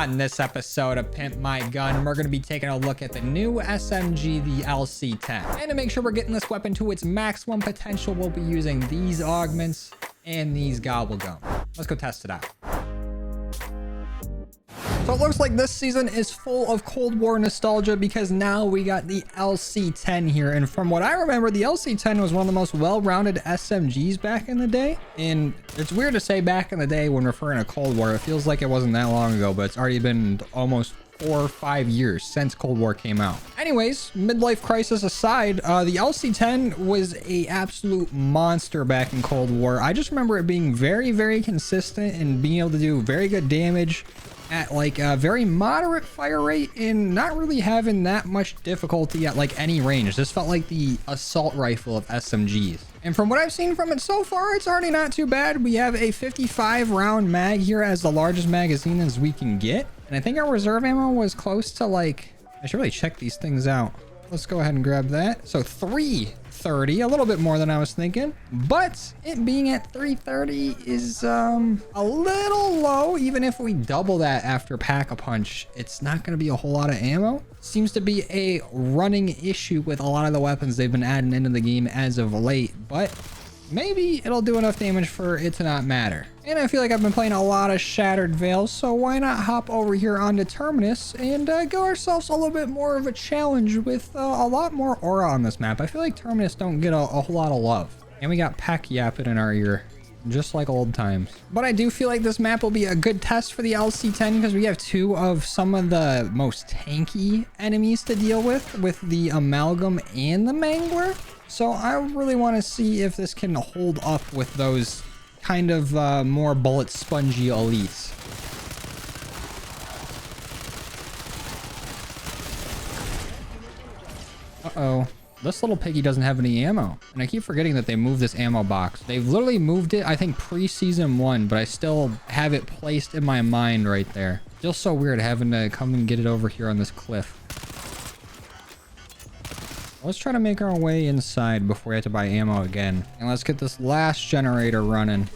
On this episode of Pimp My Gun, we're going to be taking a look at the new SMG, the LC10. And to make sure we're getting this weapon to its maximum potential, we'll be using these augments and these gobble gum. Let's go test it out. So it looks like this season is full of Cold War nostalgia because now we got the LC10 here. And from what I remember, the LC10 was one of the most well-rounded SMGs back in the day. And it's weird to say back in the day when referring to Cold War. It feels like it wasn't that long ago, but it's already been almost 4 or 5 years since Cold War came out. Anyways, midlife crisis aside, the LC10 was a absolute monster back in Cold War. I just remember it being very, very consistent and being able to do very good damage at like a very moderate fire rate and not really having that much difficulty at like any range. This felt like the assault rifle of SMGs. And from what I've seen from it so far, it's already not too bad. We have a 55 round mag here as the largest magazine as we can get. And I think our reserve ammo was close to like, I should really check these things out. Let's go ahead and grab that. So 330, a little bit more than I was thinking, but it being at 330 is a little low. Even if we double that after Pack-a-Punch, it's not going to be a whole lot of ammo. Seems to be a running issue with a lot of the weapons they've been adding into the game as of late, but maybe it'll do enough damage for it to not matter. And I feel like I've been playing a lot of Shattered Veils, so why not hop over here onto Terminus and give ourselves a little bit more of a challenge with a lot more aura on this map. I feel like Terminus don't get a whole lot of love. And we got Pack yapping in our ear, just like old times. But I do feel like this map will be a good test for the LC10 because we have two of some of the most tanky enemies to deal with the Amalgam and the Mangler. So I really want to see if this can hold up with those kind of more bullet spongy elites. Uh-oh. This little piggy doesn't have any ammo. And I keep forgetting that they moved this ammo box. They've literally moved it, I think, pre-season 1, but I still have it placed in my mind right there. Feels so weird having to come and get it over here on this cliff. Let's try to make our way inside before we have to buy ammo again. And let's get this last generator running.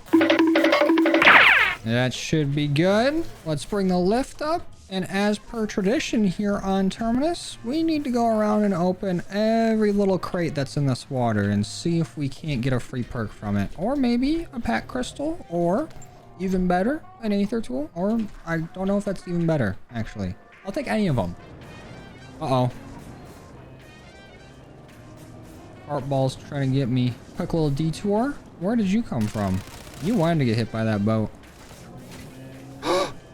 That should be good. Let's bring the lift up. And as per tradition here on Terminus, we need to go around and open every little crate that's in this water and see if we can't get a free perk from it. Or maybe a pack crystal, or even better, an aether tool. Or I don't know if that's even better, actually. I'll take any of them. Uh-oh. Art ball's trying to get me. Quick little detour. Where did you come from? You wanted to get hit by that boat.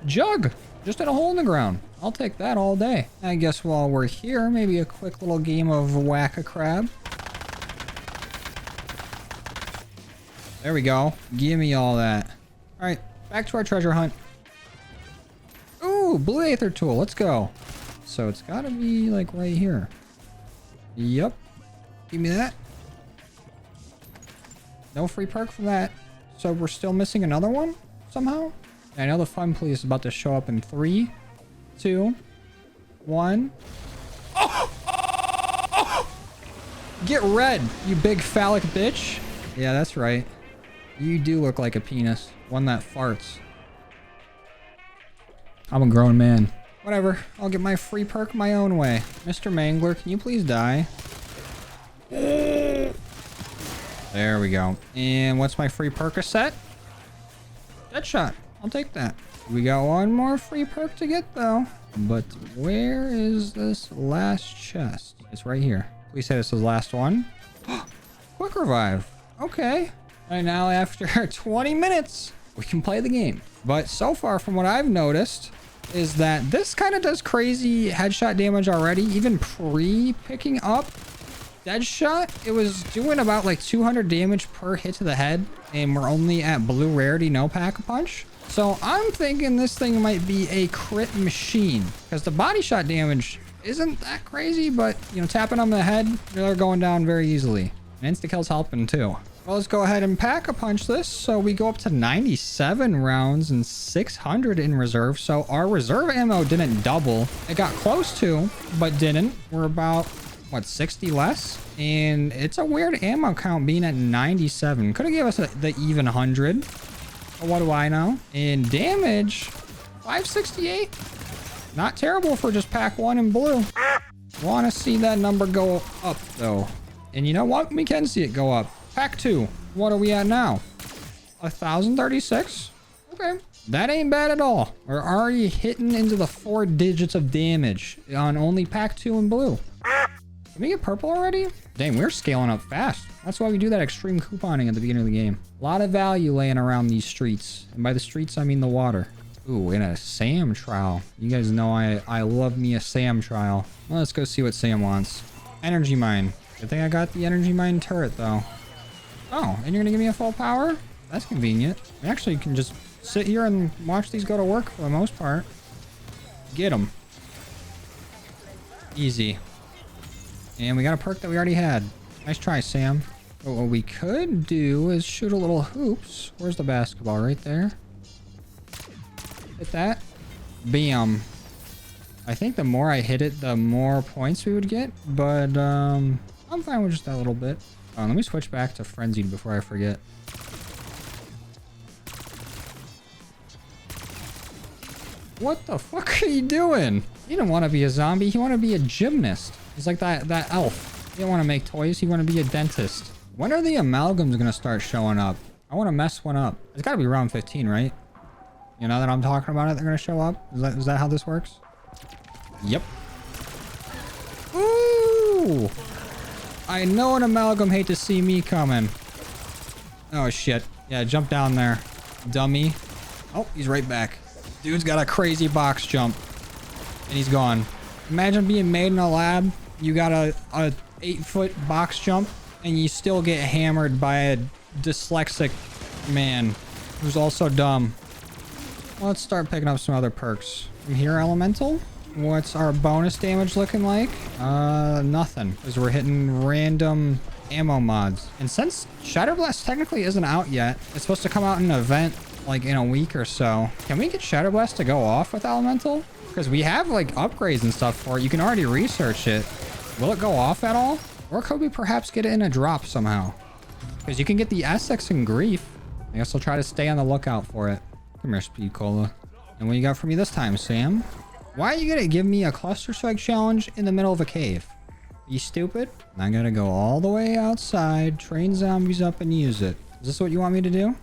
Jug! Just in a hole in the ground. I'll take that all day. I guess while we're here, maybe a quick little game of whack-a-crab. There we go. Give me all that. All right, back to our treasure hunt. Ooh, blue aether tool. Let's go. So it's got to be like right here. Yep. Give me that. No free perk from that. So we're still missing another one somehow. I know the fun police is about to show up in 3, 2, 1. Get red, you big phallic bitch. Yeah, that's right. You do look like a penis. One that farts. I'm a grown man. Whatever. I'll get my free perk my own way. Mr. Mangler, can you please die? There we go. And what's my free perk set? Deadshot. I'll take that. We got one more free perk to get though. But where is this last chest? It's right here. Please say this is the last one. Quick revive. Okay. And now after 20 minutes, we can play the game. But so far from what I've noticed is that this kind of does crazy headshot damage already. Even pre-picking up Deadshot, it was doing about like 200 damage per hit to the head, and we're only at blue rarity, no Pack-a-Punch. So I'm thinking this thing might be a crit machine because the body shot damage isn't that crazy, but you know, tapping on the head, they're going down very easily. And insta-kill's helping too. Well, let's go ahead and Pack-a-Punch this. So we go up to 97 rounds and 600 in reserve. So our reserve ammo didn't double. It got close to, but didn't. We're about, what, 60 less? And it's a weird ammo count being at 97. Could have gave us the even 100. But what do I know? And damage, 568. Not terrible for just pack 1 in blue. Want to see that number go up, though. And you know what? We can see it go up. Pack 2. What are we at now? 1,036? Okay. That ain't bad at all. We're already hitting into the 4 digits of damage on only pack 2 in blue. Can we get purple already? Dang, we're scaling up fast. That's why we do that extreme couponing at the beginning of the game. A lot of value laying around these streets. And by the streets, I mean the water. Ooh, and a Sam trial. You guys know I love me a Sam trial. Well, let's go see what Sam wants. Energy mine. Good thing I got the energy mine turret, though. Oh, and you're gonna give me a full power? That's convenient. I actually can just sit here and watch these go to work for the most part. Get them. Easy. And we got a perk that we already had. Nice try, Sam. But what we could do is shoot a little hoops. Where's the basketball? Right there. Hit that. Bam. I think the more I hit it, the more points we would get. But I'm fine with just that little bit. Oh, let me switch back to Frenzied before I forget. What the fuck are you doing? He didn't want to be a zombie. He wanted to be a gymnast. He's like that elf. He didn't want to make toys. He wanted to be a dentist. When are the amalgams going to start showing up? I want to mess one up. It's got to be round 15, right? You know that I'm talking about it, they're going to show up? Is that how this works? Yep. Ooh! I know an amalgam hate to see me coming. Oh, shit. Yeah, jump down there. Dummy. Oh, he's right back. Dude's got a crazy box jump. And he's gone. Imagine being made in a lab. You got a 8-foot box jump. And you still get hammered by a dyslexic man. Who's also dumb. Let's start picking up some other perks. From here, Elemental. What's our bonus damage looking like? Nothing. Because we're hitting random ammo mods. And since Shatterblast technically isn't out yet, it's supposed to come out in an event like in a week or so. Can we get Shatterblast to go off with Elemental? Because we have like upgrades and stuff for it. You can already research it. Will it go off at all? Or could we perhaps get it in a drop somehow? Because you can get the Essex and Grief. I guess I'll try to stay on the lookout for it. Come here, Speed Cola. And what you got for me this time, Sam? Why are you gonna give me a cluster strike challenge in the middle of a cave? Are you stupid? I gotta go all the way outside, train zombies up and use it. Is this what you want me to do?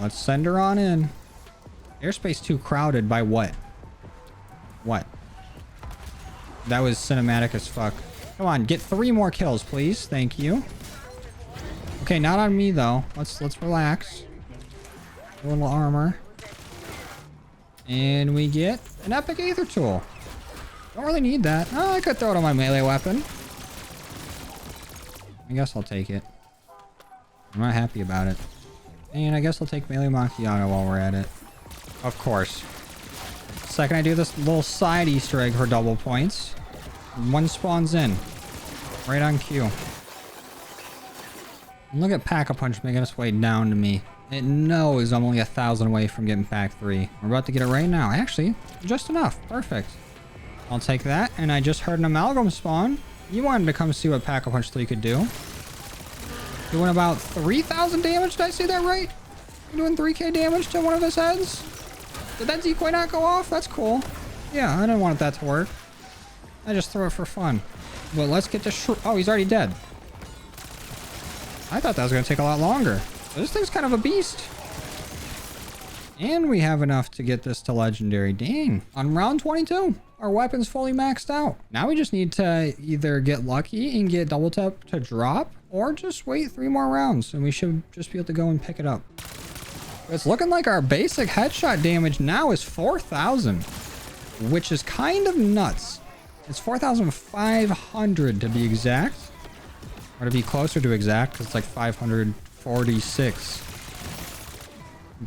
Let's send her on in. Airspace too crowded by what? What? That was cinematic as fuck. Come on, get 3 more kills, please. Thank you. Okay, not on me though. Let's relax. A little armor. And we get an epic aether tool. Don't really need that. Oh, I could throw it on my melee weapon. I guess I'll take it. I'm not happy about it. And I guess I'll take melee macchiato while we're at it. Of course. Second I do this little side Easter egg for double points, one spawns in. Right on cue. Look at Pack-a-Punch making its way down to me. It knows I'm only 1,000 away from getting pack 3. We're about to get it right now. Actually, just enough. Perfect. I'll take that. And I just heard an amalgam spawn. You wanted to come see what Pack-a-Punch 3 could do. Doing about 3,000 damage. Did I say that right? You're doing 3k damage to one of his heads? Did that decoy not go off? That's cool. Yeah, I didn't want that to work. I just threw it for fun. But let's get to oh, he's already dead. I thought that was going to take a lot longer. This thing's kind of a beast. And we have enough to get this to legendary. Dang. On round 22, our weapon's fully maxed out. Now we just need to either get lucky and get double tap to drop, or just wait 3 more rounds and we should just be able to go and pick it up. It's looking like our basic headshot damage now is 4,000, which is kind of nuts. It's 4,500 to be exact, or to be closer to exact, because it's like 546.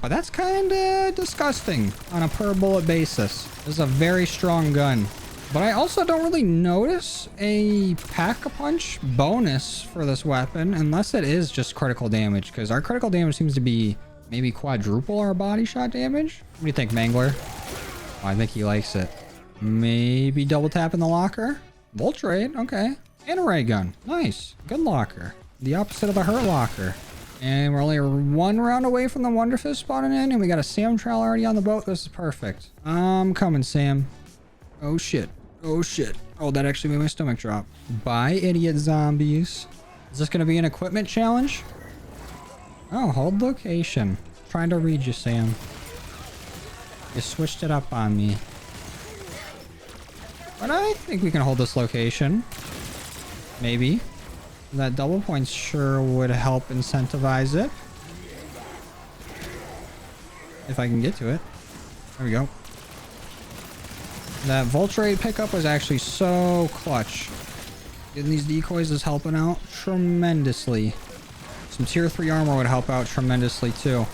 But that's kind of disgusting on a per bullet basis. This is a very strong gun. But I also don't really notice a Pack-a-Punch bonus for this weapon, unless it is just critical damage, because our critical damage seems to be maybe quadruple our body shot damage. What do you think, Mangler? Oh, I think he likes it. Maybe double tap in the locker? Voltrade, okay. And a ray gun. Nice. Good locker. The opposite of the hurt locker. And we're only 1 round away from the Wonderfist spawning in, and we got a Sam trial already on the boat. This is perfect. I'm coming, Sam. Oh shit. Oh shit. Oh, that actually made my stomach drop. Bye, idiot zombies. Is this gonna be an equipment challenge? Oh, hold location. Trying to read you, Sam. You switched it up on me. But I think we can hold this location. Maybe. That double point sure would help incentivize it. If I can get to it. There we go. That Vulture pickup was actually so clutch. Getting these decoys is helping out tremendously. Some tier 3 armor would help out tremendously too.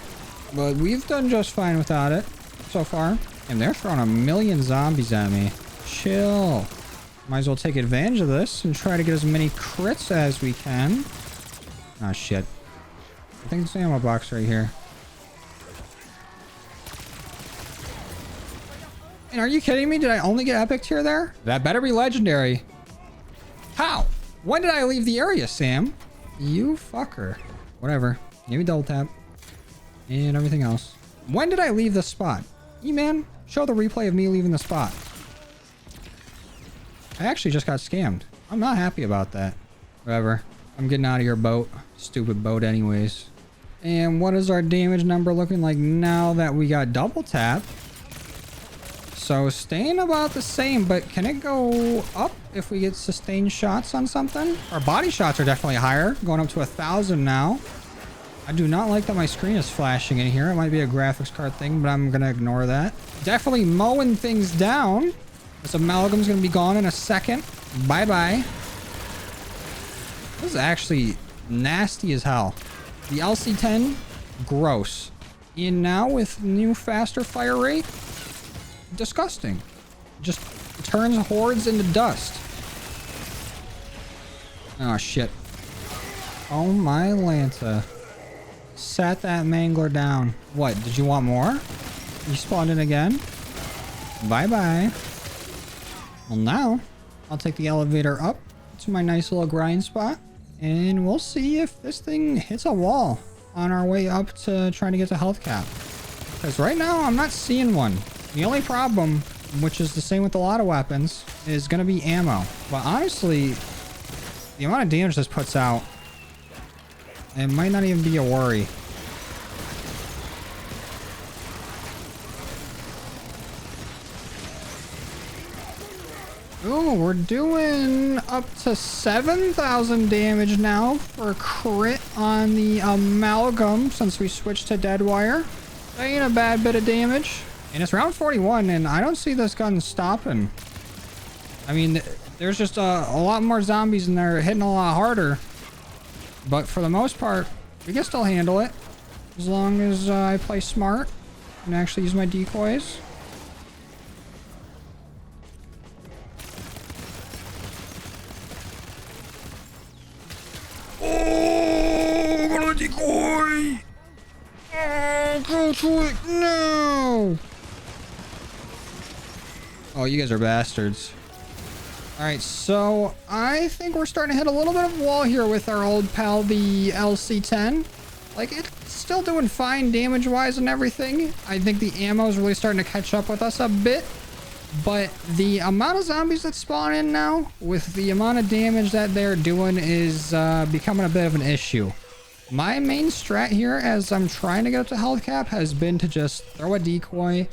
But we've done just fine without it so far. And they're throwing a million zombies at me. Chill. Might as well take advantage of this and try to get as many crits as we can. Oh shit. I think it's an ammo box right here. And are you kidding me? Did I only get epic tier there? That better be legendary. How? When did I leave the area, Sam? You fucker. Whatever. Give me double tap. And everything else. When did I leave the spot? E-man, show the replay of me leaving the spot. I actually just got scammed. I'm not happy about that. Whatever. I'm getting out of your boat. Stupid boat anyways. And what is our damage number looking like now that we got double tap? So staying about the same, but can it go up if we get sustained shots on something? Our body shots are definitely higher, going up to 1,000 now. I do not like that my screen is flashing in here. It might be a graphics card thing, but I'm going to ignore that. Definitely mowing things down. This amalgam's going to be gone in a second. Bye-bye. This is actually nasty as hell. The LC10, gross. And now with new faster fire rate, disgusting. Just turns hordes into dust. Oh shit. Oh my Lanta. Sat that mangler down. What, did you want more? You spawned in again? Bye bye. Well now, I'll take the elevator up to my nice little grind spot. And we'll see if this thing hits a wall on our way up to trying to get to health cap. Because right now, I'm not seeing one. The only problem, which is the same with a lot of weapons, is going to be ammo. But honestly, the amount of damage this puts out, it might not even be a worry. Ooh, we're doing up to 7,000 damage now for crit on the amalgam since we switched to dead wire. That ain't a bad bit of damage. And it's round 41, and I don't see this gun stopping. I mean, there's just a lot more zombies in there hitting a lot harder. But for the most part, we can still handle it. As long as I play smart and actually use my decoys. Oh, I'm gonna decoy! Oh, go to it! No! Oh, you guys are bastards. Alright, so I think we're starting to hit a little bit of a wall here with our old pal, the LC10. Like, it's still doing fine damage-wise and everything. I think the ammo is really starting to catch up with us a bit. But the amount of zombies that spawn in now, with the amount of damage that they're doing, is becoming a bit of an issue. My main strat here, as I'm trying to get up to health cap, has been to just throw a decoy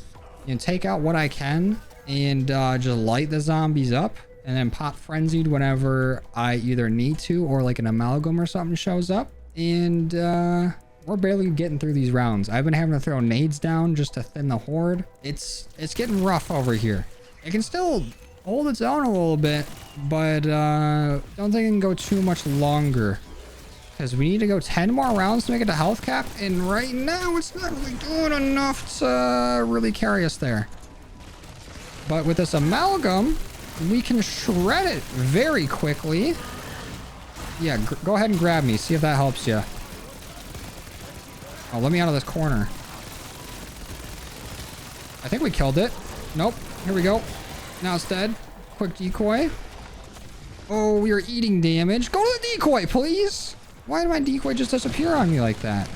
and take out what I can. And just light the zombies up and then pop frenzied whenever I either need to or like an amalgam or something shows up. And we're barely getting through these rounds. I've been having to throw nades down just to thin the horde. It's getting rough over here. It can still hold its own a little bit, but don't think it can go too much longer. Because we need to go 10 more rounds to make it to health cap. And right now it's not really doing enough to really carry us there. But with this amalgam, we can shred it very quickly. Yeah, go ahead and grab me. See if that helps you. Oh, let me out of this corner. I think we killed it. Nope. Here we go. Now it's dead. Quick decoy. Oh, we are eating damage. Go to the decoy, please. Why did my decoy just disappear on me like that?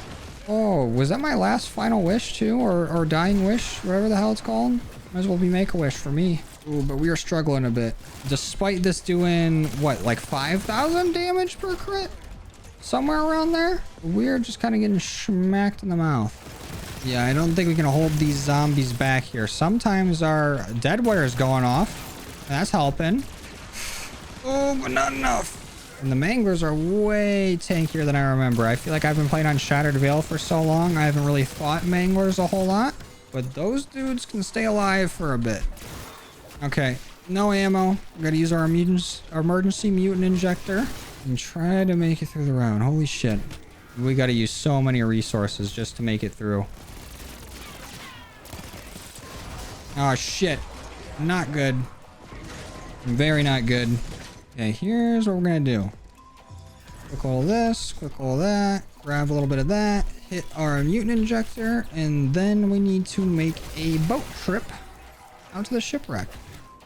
Oh, was that my last final wish too? Or dying wish? Whatever the hell it's called. Might as well be Make-A-Wish for me. Ooh, but we are struggling a bit. Despite this doing, what, like 5,000 damage per crit? Somewhere around there? We're just kind of getting smacked in the mouth. Yeah, I don't think we can hold these zombies back here. Sometimes our dead wire is going off. That's helping. Oh, but not enough. And the manglers are way tankier than I remember. I feel like I've been playing on Shattered Veil for so long. I haven't really fought manglers a whole lot. But those dudes can stay alive for a bit. Okay, no ammo. We gotta use our emergency mutant injector and try to make it through the round. Holy shit. We gotta use so many resources just to make it through. Oh shit. Not good. Very not good. Okay, here's what we're gonna do. Quick all this, quick all that, grab a little bit of that, hit our mutant injector, and then we need to make a boat trip out to the shipwreck.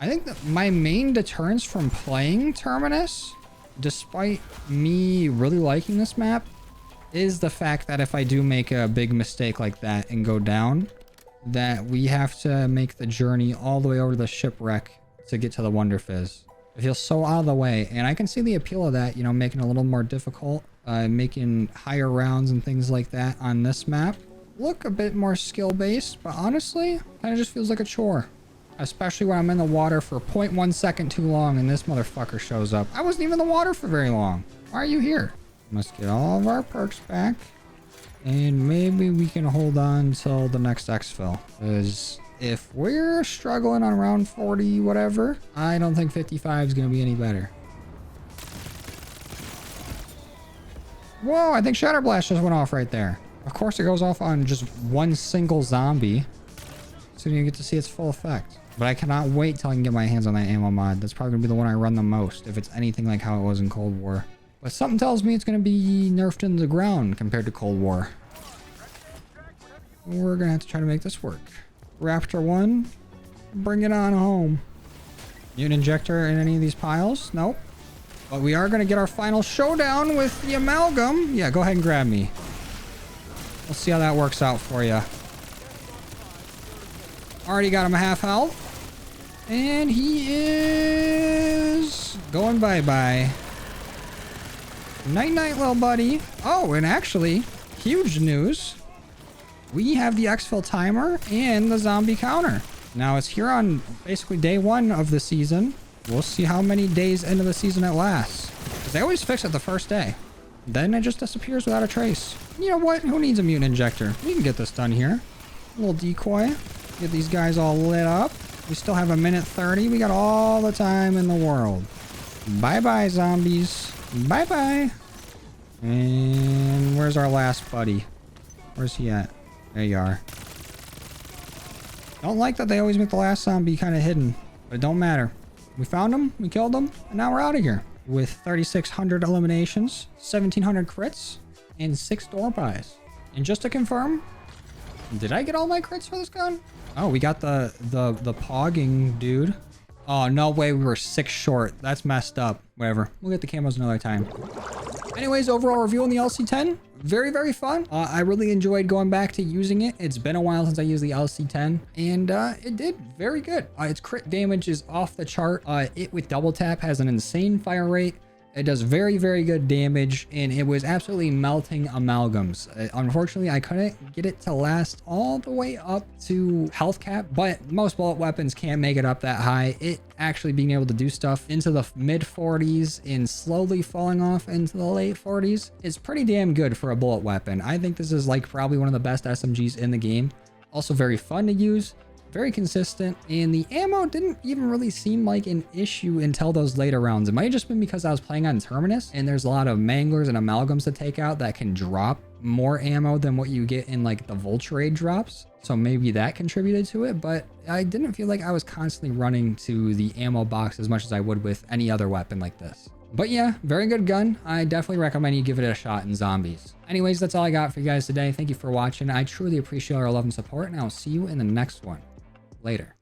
I think that my main deterrence from playing Terminus, despite me really liking this map, is the fact that if I do make a big mistake like that and go down, that we have to make the journey all the way over to the shipwreck to get to the Wonder Fizz. It feels so out of the way, and I can see the appeal of that, you know, making it a little more difficult, making higher rounds and things like that on this map. Look a bit more skill-based, but honestly, kind of just feels like a chore. Especially when I'm in the water for 0.1 second too long and this motherfucker shows up. I wasn't even in the water for very long. Why are you here? Must get all of our perks back. And maybe we can hold on till the next Exfil. Because if we're struggling on round 40, whatever, I don't think 55 is going to be any better. Whoa, I think Shatter Blast just went off right there. Of course it goes off on just one single zombie. So you get to see its full effect. But I cannot wait till I can get my hands on that ammo mod. That's probably going to be the one I run the most, if it's anything like how it was in Cold War. But something tells me it's going to be nerfed into the ground compared to Cold War. We're going to have to try to make this work. Raptor 1, bring it on home. Mutant injector in any of these piles? Nope. But we are going to get our final showdown with the amalgam. Yeah, go ahead and grab me. We'll see how that works out for you. Already got him a half health. And he is going bye-bye. Night-night, little buddy. Oh, and actually, huge news. We have the Exfil timer and the zombie counter. Now, it's here on basically day 1 of the season. We'll see how many days into the season it lasts. Because they always fix it the first day. Then it just disappears without a trace. You know what? Who needs a mutant injector? We can get this done here. A little decoy. Get these guys all lit up. We still have 1:30. We got all the time in the world. Bye-bye, zombies. Bye-bye. And where's our last buddy? Where's he at? There you are. Don't like that they always make the last zombie kind of hidden. But it don't matter. We found him. We killed him. And now we're out of here. With 3,600 eliminations, 1,700 crits, and 6 door buys. And just to confirm, did I get all my crits for this gun? Oh, we got the pogging dude. Oh, no way. We were 6 short. That's messed up. Whatever. We'll get the camos another time. Anyways, overall review on the LC10. Very, very fun. I really enjoyed going back to using it. It's been a while since I used the LC10, and it did very good. Its crit damage is off the chart. It with double tap has an insane fire rate. It does very, very good damage, and it was absolutely melting amalgams. Unfortunately, I couldn't get it to last all the way up to health cap, but most bullet weapons can't make it up that high. It actually being able to do stuff into the mid 40s and slowly falling off into the late 40s is pretty damn good for a bullet weapon. I think this is like probably one of the best SMGs in the game. Also very fun to use. Very consistent, and the ammo didn't even really seem like an issue until those later rounds. It might have just been because I was playing on Terminus and there's a lot of manglers and amalgams to take out that can drop more ammo than what you get in like the Vulture Aid drops. So maybe that contributed to it, but I didn't feel like I was constantly running to the ammo box as much as I would with any other weapon like this. But yeah, very good gun. I definitely recommend you give it a shot in zombies. Anyways, that's all I got for you guys today. Thank you for watching. I truly appreciate your love and support, and I'll see you in the next one. Later.